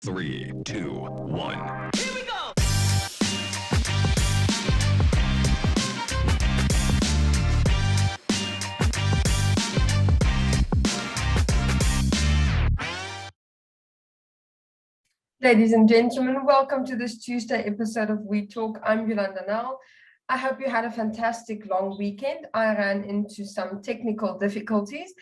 3, 2, 1. Here we go! Ladies and gentlemen, welcome to this Tuesday episode of WEtalk. I'm Yolanda Nell. I hope you had a fantastic long weekend. I ran into some technical difficulties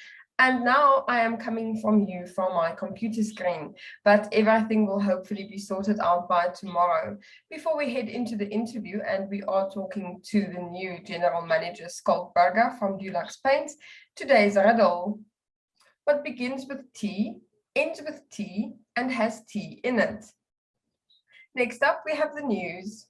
and now I am coming from my computer screen, but everything will hopefully be sorted out by tomorrow. Before we head into the interview, and we are talking to the new General Manager Schalk from Dulux Paints, today's riddle: what begins with T, ends with T, and has tea in it? Next up, we have the news.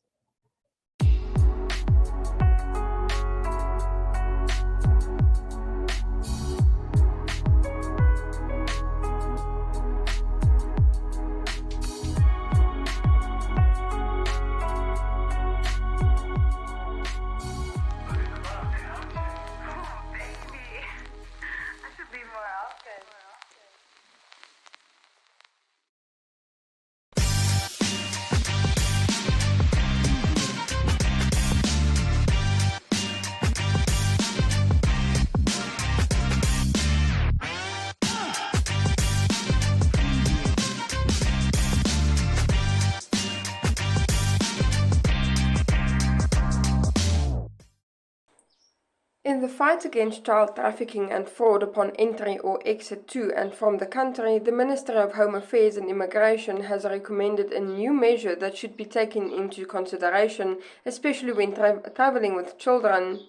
In the fight against child trafficking and fraud upon entry or exit to and from the country, the Minister of Home Affairs and Immigration has recommended a new measure that should be taken into consideration, especially when travelling with children.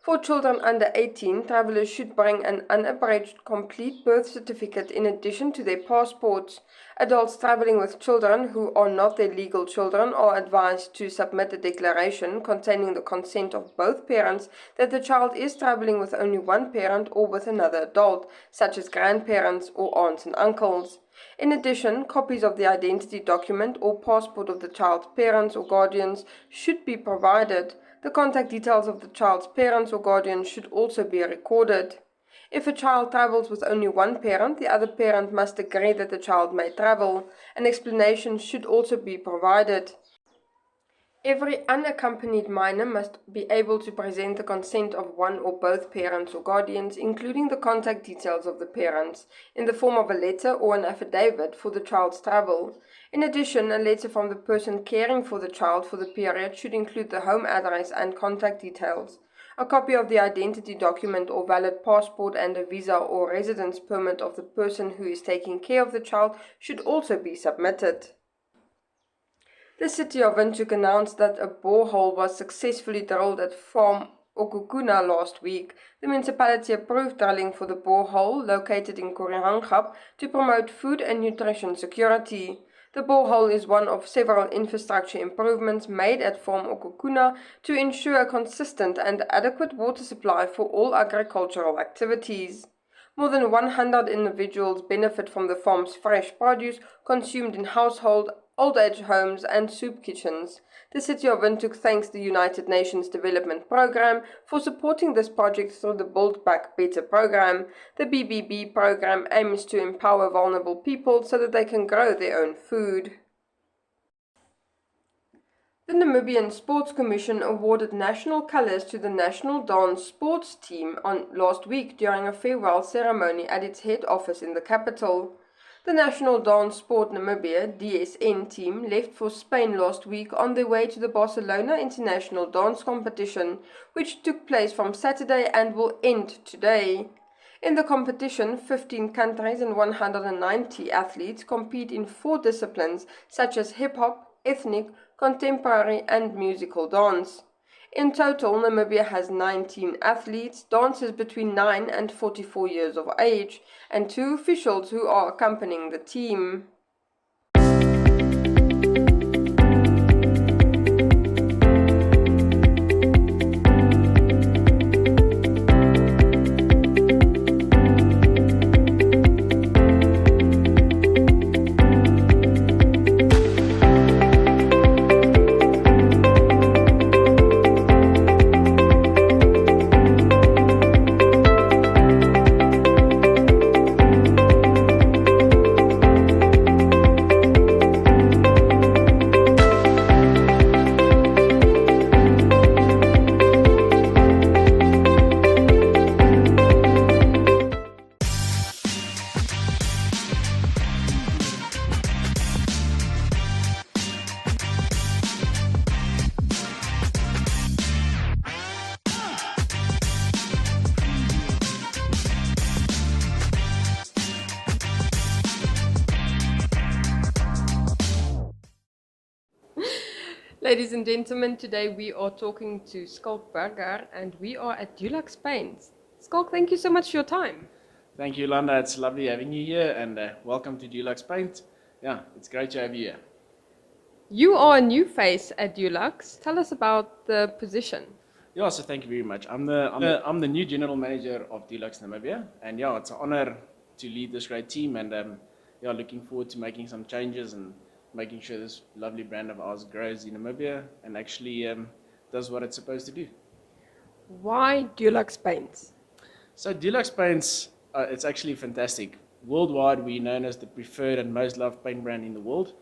For children under 18, travellers should bring an unabridged complete birth certificate in addition to their passports. Adults travelling with children who are not their legal children are advised to submit a declaration containing the consent of both parents that the child is travelling with only one parent or with another adult, such as grandparents or aunts and uncles. In addition, copies of the identity document or passport of the child's parents or guardians should be provided. The contact details of the child's parents or guardians should also be recorded. If a child travels with only one parent, the other parent must agree that the child may travel. An explanation should also be provided. Every unaccompanied minor must be able to present the consent of one or both parents or guardians, including the contact details of the parents, in the form of a letter or an affidavit for the child's travel. In addition, a letter from the person caring for the child for the period should include the home address and contact details. A copy of the identity document or valid passport and a visa or residence permit of the person who is taking care of the child should also be submitted. The city of Windhoek announced that a borehole was successfully drilled at Farm Okukuna last week. The municipality approved drilling for the borehole located in Kurihangap to promote food and nutrition security. The borehole is one of several infrastructure improvements made at Farm Okukuna to ensure a consistent and adequate water supply for all agricultural activities. More than 100 individuals benefit from the farm's fresh produce consumed in household, old-age homes and soup kitchens. The city of Windhoek thanks the United Nations Development Programme for supporting this project through the Build Back Better program. The BBB program aims to empower vulnerable people so that they can grow their own food. The Namibian Sports Commission awarded national colours to the national dance sports team last week during a farewell ceremony at its head office in the capital. The National Dance Sport Namibia (DSN) team left for Spain last week on their way to the Barcelona International Dance Competition, which took place from Saturday and will end today. In the competition, 15 countries and 190 athletes compete in 4 disciplines such as hip-hop, ethnic, contemporary and musical dance. In total, Namibia has 19 athletes, dancers between 9 and 44 years of age, and 2 officials who are accompanying the team. Ladies and gentlemen, today we are talking to Schalk and we are at Dulux Paints. Schalk, thank you so much for your time. Thank you, Landa. It's lovely having you here, and welcome to Dulux Paint. Yeah, it's great to have you here. You are a new face at Dulux. Tell us about the position. Yeah, so thank you very much. I'm the new General Manager of Dulux Namibia, and yeah, it's an honor to lead this great team, and yeah, looking forward to making some changes and making sure this lovely brand of ours grows in Namibia and actually does what it's supposed to do. Why Dulux Paints? So Dulux Paints, it's actually fantastic. Worldwide, we're known as the preferred and most loved paint brand in the world.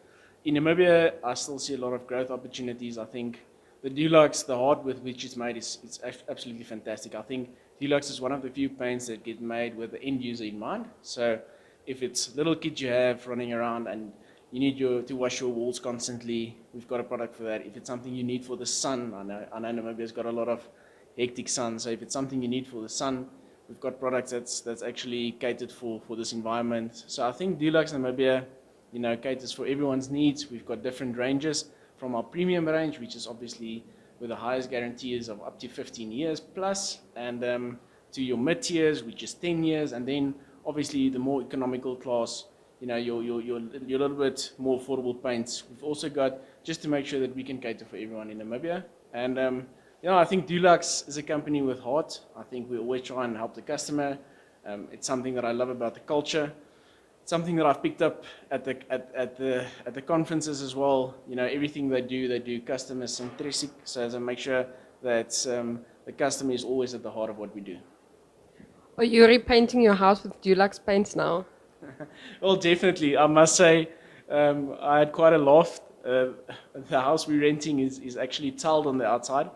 In Namibia, I still see a lot of growth opportunities. I think the Dulux, the heart with which it's made, it's absolutely fantastic. I think Dulux is one of the few paints that get made with the end user in mind. So if it's little kids you have running around and you need to wash your walls constantly, we've got a product for that. If it's something you need for the sun, I know Namibia's got a lot of hectic sun, so if it's something you need for the sun, we've got products that's actually catered for this environment. So I think Dulux Namibia, caters for everyone's needs. We've got different ranges from our premium range, which is obviously with the highest guarantees of up to 15 years plus, and to your mid tiers, which is 10 years, and then obviously the more economical class, your little bit more affordable paints. We've also got, just to make sure that we can cater for everyone in Namibia. And I think Dulux is a company with heart. I think we always try and help the customer. It's something that I love about the culture. It's something that I've picked up at the conferences as well. Everything they do customer centric. So as I make sure that the customer is always at the heart of what we do. Are you repainting your house with Dulux Paints now? Well, definitely. I must say, I had quite a loft. The house we're renting is actually tiled on the outside.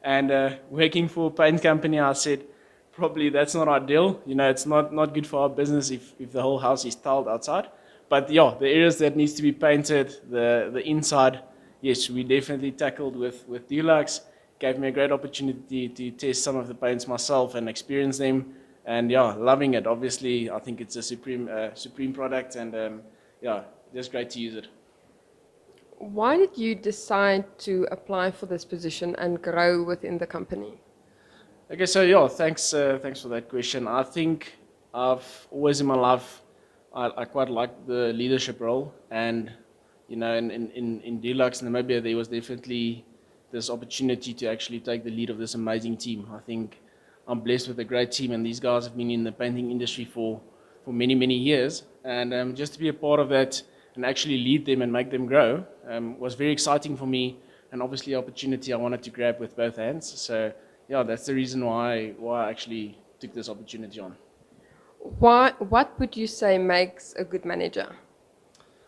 And working for a paint company, I said, probably that's not ideal. It's not good for our business if the whole house is tiled outside. But yeah, the areas that needs to be painted, the inside, yes, we definitely tackled with Dulux. Gave me a great opportunity to test some of the paints myself and experience them. And yeah, loving it. Obviously, I think it's a supreme product, and yeah, just great to use it. Why did you decide to apply for this position and grow within the company? Okay, so yeah, thanks for that question. I think I've always in my life, I quite like the leadership role, and in Dulux Namibia, there was definitely this opportunity to actually take the lead of this amazing team. I think I'm blessed with a great team, and these guys have been in the painting industry for many years, and just to be a part of that and actually lead them and make them grow was very exciting for me, and obviously an opportunity I wanted to grab with both hands. So yeah, that's the reason why I actually took this opportunity on. What would you say makes a good manager?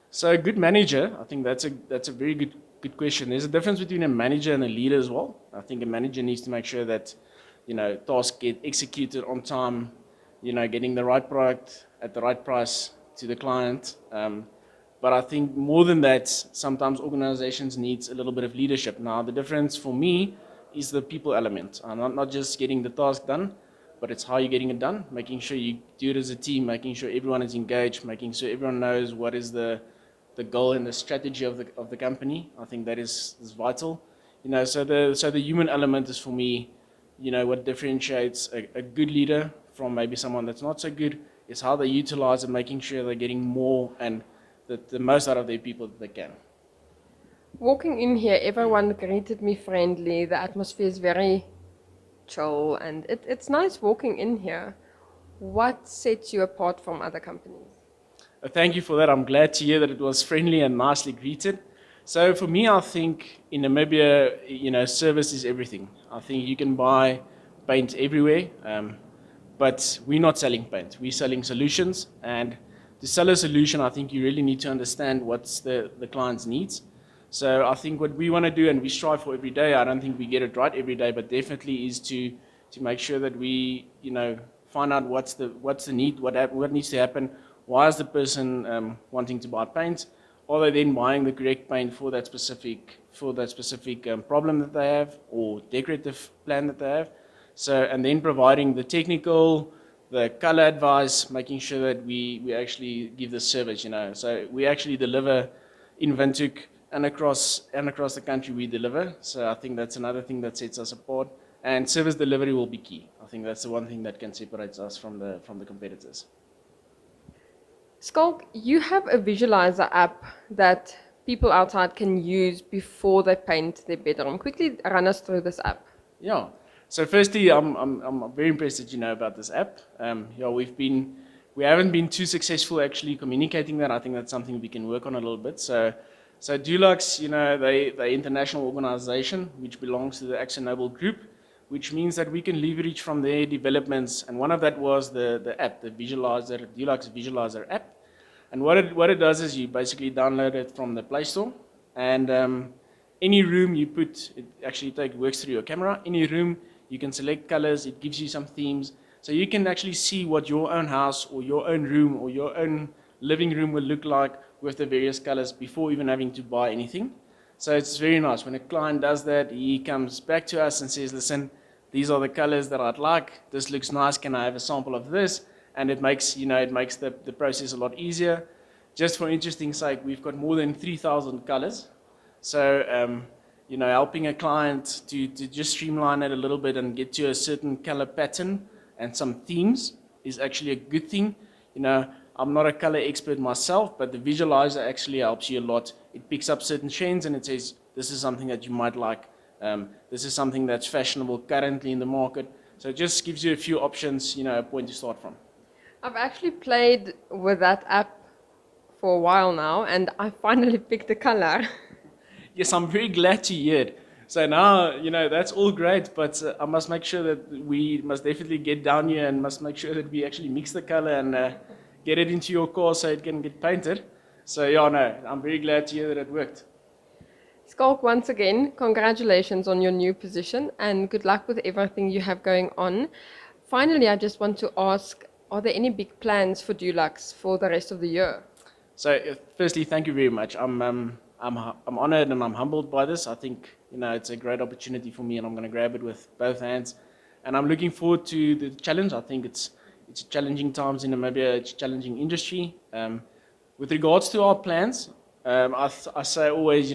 So a good manager, I think that's a very good question. There's a difference between a manager and a leader as well. I think a manager needs to make sure that tasks get executed on time, getting the right product at the right price to the client. But I think more than that, sometimes organizations need a little bit of leadership. Now, the difference for me is the people element. Not just getting the task done, but it's how you're getting it done, making sure you do it as a team, making sure everyone is engaged, making sure everyone knows what is the goal and the strategy of the company. I think that is vital. So the human element is for me, what differentiates a good leader from maybe someone that's not so good is how they utilize and making sure they're getting more and the most out of their people that they can. Walking in here, everyone greeted me friendly. The atmosphere is very chill, and it's nice walking in here. What sets you apart from other companies? Thank you for that. I'm glad to hear that it was friendly and nicely greeted. So for me, I think in Namibia, service is everything. I think you can buy paint everywhere, but we're not selling paint. We're selling solutions, and to sell a solution, I think you really need to understand what's the client's needs. So I think what we want to do, and we strive for every day, I don't think we get it right every day, but definitely is to make sure that we, find out what's the need, what needs to happen. Why is the person wanting to buy paint? Are they then buying the correct paint for that specific problem that they have or decorative plan that they have? So, and then providing the technical, the color advice, making sure that we actually give the service, So we actually deliver in Windhoek and across the country we deliver. So I think that's another thing that sets us apart. And service delivery will be key. I think that's the one thing that can separate us from the competitors. Schalk, you have a visualizer app that people outside can use before they paint their bedroom. Quickly run us through this app. Yeah. So firstly, I'm very impressed that you know about this app. Yeah, we haven't been too successful actually communicating that. I think that's something we can work on a little bit. So Dulux, you know, they international organization which belongs to the AkzoNobel Group, which means that we can leverage from their developments. And one of that was the app, the visualizer, Dulux Visualizer app. And what it does is you basically download it from the Play Store, and any room you put, it actually works through your camera. Any room, you can select colors, it gives you some themes. So you can actually see what your own house or your own room or your own living room will look like with the various colors before even having to buy anything. So it's very nice. When a client does that, he comes back to us and says, listen, these are the colors that I'd like. This looks nice. Can I have a sample of this? And it makes the process a lot easier. Just for interesting sake, we've got more than 3,000 colors. So, helping a client to just streamline it a little bit and get to a certain color pattern and some themes is actually a good thing. You know, I'm not a color expert myself, but the visualizer actually helps you a lot. It picks up certain trends and it says, this is something that you might like. This is something that's fashionable currently in the market. So it just gives you a few options, a point to start from. I've actually played with that app for a while now, and I finally picked a color. Yes, I'm very glad to hear it. So now, that's all great, but I must make sure that we must definitely get down here and must make sure that we actually mix the color and get it into your car so it can get painted. So yeah, no, I'm very glad to hear that it worked. Schalk, once again, congratulations on your new position and good luck with everything you have going on. Finally, I just want to ask, are there any big plans for Dulux for the rest of the year? So, firstly, thank you very much. I'm honored and I'm humbled by this. I think it's a great opportunity for me, and I'm going to grab it with both hands. And I'm looking forward to the challenge. I think it's challenging times in Namibia. It's a challenging industry. With regards to our plans, I say always,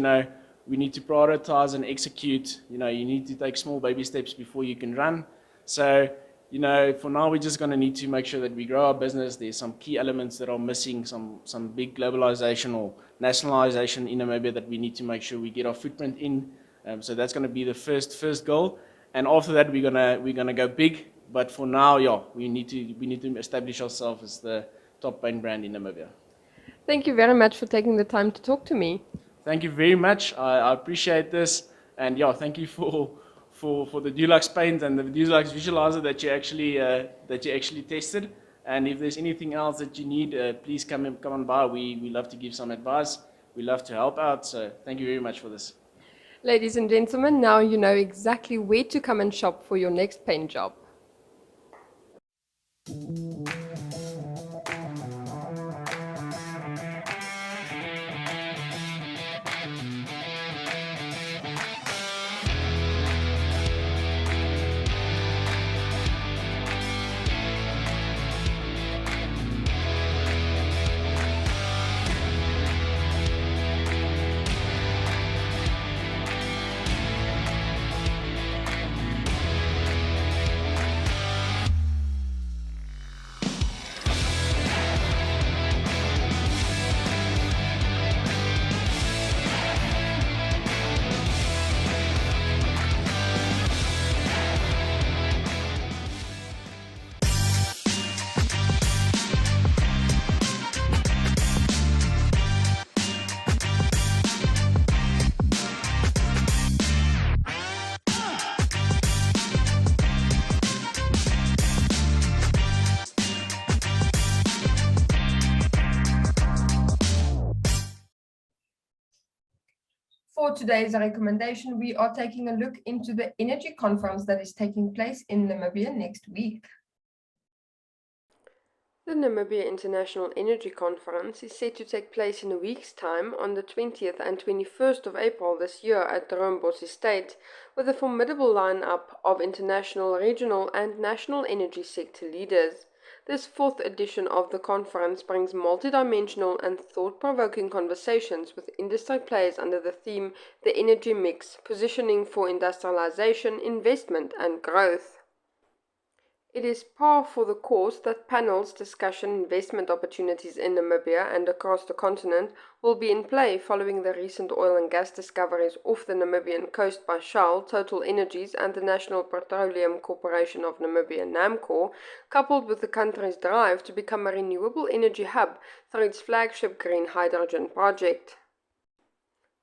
we need to prioritize and execute. You need to take small baby steps before you can run. So, for now, we're just going to need to make sure that we grow our business. There's some key elements that are missing, some big globalization or nationalization in Namibia that we need to make sure we get our footprint in. So that's going to be the first goal. And after that, we're gonna go big. But for now, yeah, we need to establish ourselves as the top paint brand in Namibia. Thank you very much for taking the time to talk to me. Thank you very much. I appreciate this, and yeah, thank you for the Dulux paint and the Dulux visualizer that you actually tested. And if there's anything else that you need, please come on by. We love to give some advice. We love to help out. So thank you very much for this. Ladies and gentlemen, now you know exactly where to come and shop for your next paint job. For today's recommendation, we are taking a look into the energy conference that is taking place in Namibia next week. The Namibia International Energy Conference is set to take place in a week's time on the 20th and 21st of April this year at Droombosch Estate, with a formidable lineup of international, regional and national energy sector leaders. This fourth edition of the conference brings multidimensional and thought-provoking conversations with industry players under the theme The Energy Mix, Positioning for Industrialization, Investment and Growth. It is par for the course that panels discussion investment opportunities in Namibia and across the continent will be in play following the recent oil and gas discoveries off the Namibian coast by Shell, Total Energies and the National Petroleum Corporation of Namibia NAMCOR, coupled with the country's drive to become a renewable energy hub through its flagship green hydrogen project.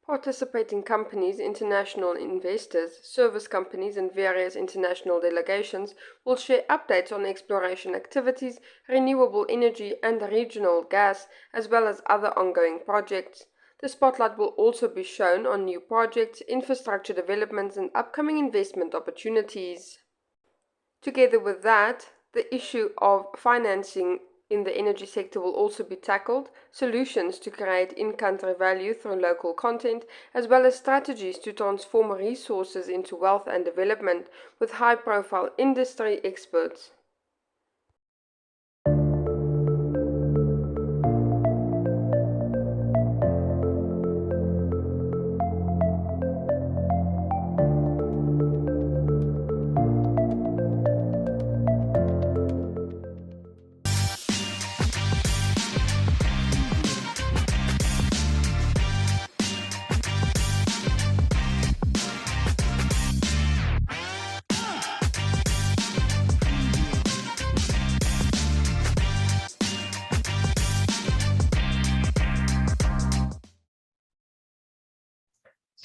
Participating companies, international investors, service companies and various international delegations will share updates on exploration activities, renewable energy and regional gas, as well as other ongoing projects. The spotlight will also be shown on new projects, infrastructure developments and upcoming investment opportunities. Together with that, the issue of financing in the energy sector will also be tackled, solutions to create in-country value through local content, as well as strategies to transform resources into wealth and development with high-profile industry experts.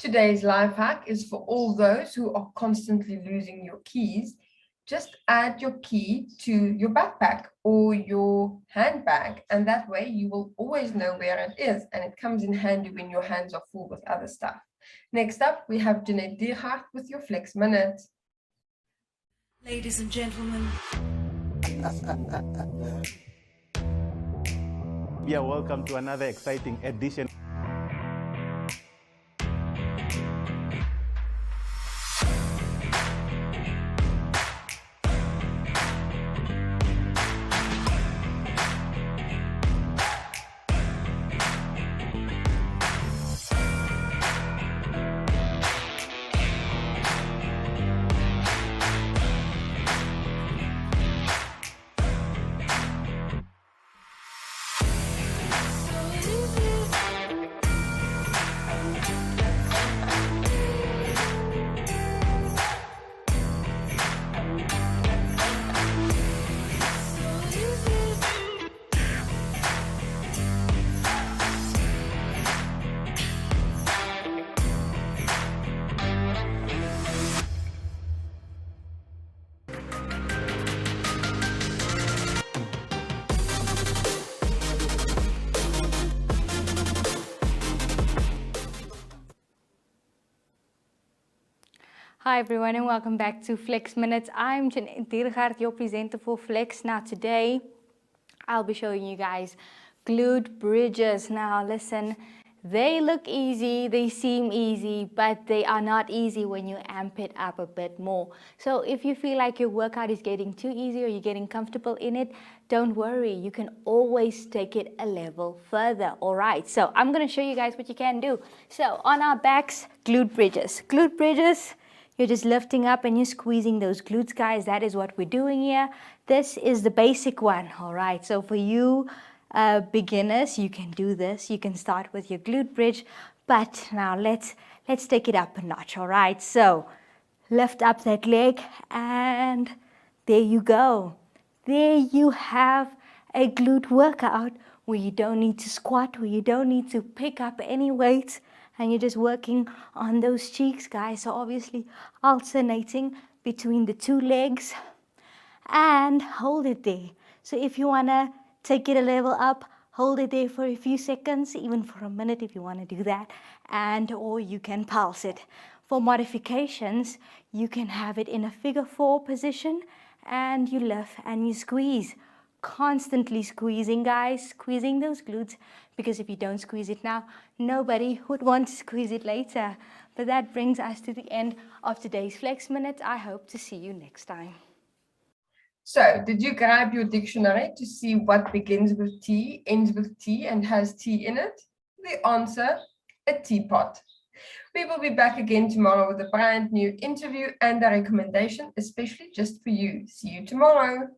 Today's life hack is for all those who are constantly losing your keys. Just add your key to your backpack or your handbag, and that way you will always know where it is, and it comes in handy when your hands are full with other stuff. Next up, we have Jeanette Diergaard with your Flex Minute. Ladies and gentlemen. Yeah, welcome to another exciting edition. Hi everyone and welcome back to Flex Minutes. I'm Jeanette Diergaard, your presenter for Flex. Now today I'll be showing you guys glute bridges. Now listen, they look easy, they seem easy, but they are not easy when you amp it up a bit more. So if you feel like your workout is getting too easy or you're getting comfortable in it, don't worry, you can always take it a level further. Alright, so I'm going to show you guys what you can do. So on our backs, glute bridges. Glute bridges, you're just lifting up and you're squeezing those glutes, guys. That is what we're doing here. This is the basic one, all right? So for you beginners, you can do this. You can start with your glute bridge, but now let's take it up a notch, all right? So lift up that leg and there you go. There you have a glute workout where you don't need to squat, where you don't need to pick up any weights, and you're just working on those cheeks, guys. So obviously alternating between the two legs and hold it there. So if you want to take it a level up, hold it there for a few seconds, even for a minute if you want to do that, and or you can pulse it. For modifications, you can have it in a figure 4 position and you lift and you squeeze. Constantly squeezing, guys, squeezing those glutes, because if you don't squeeze it now, nobody would want to squeeze it later. But that brings us to the end of today's Flex Minute. I hope to see you next time. So, did you grab your dictionary to see what begins with T, ends with T, and has tea in it? The answer, a teapot. We will be back again tomorrow with a brand new interview and a recommendation, especially just for you. See you tomorrow.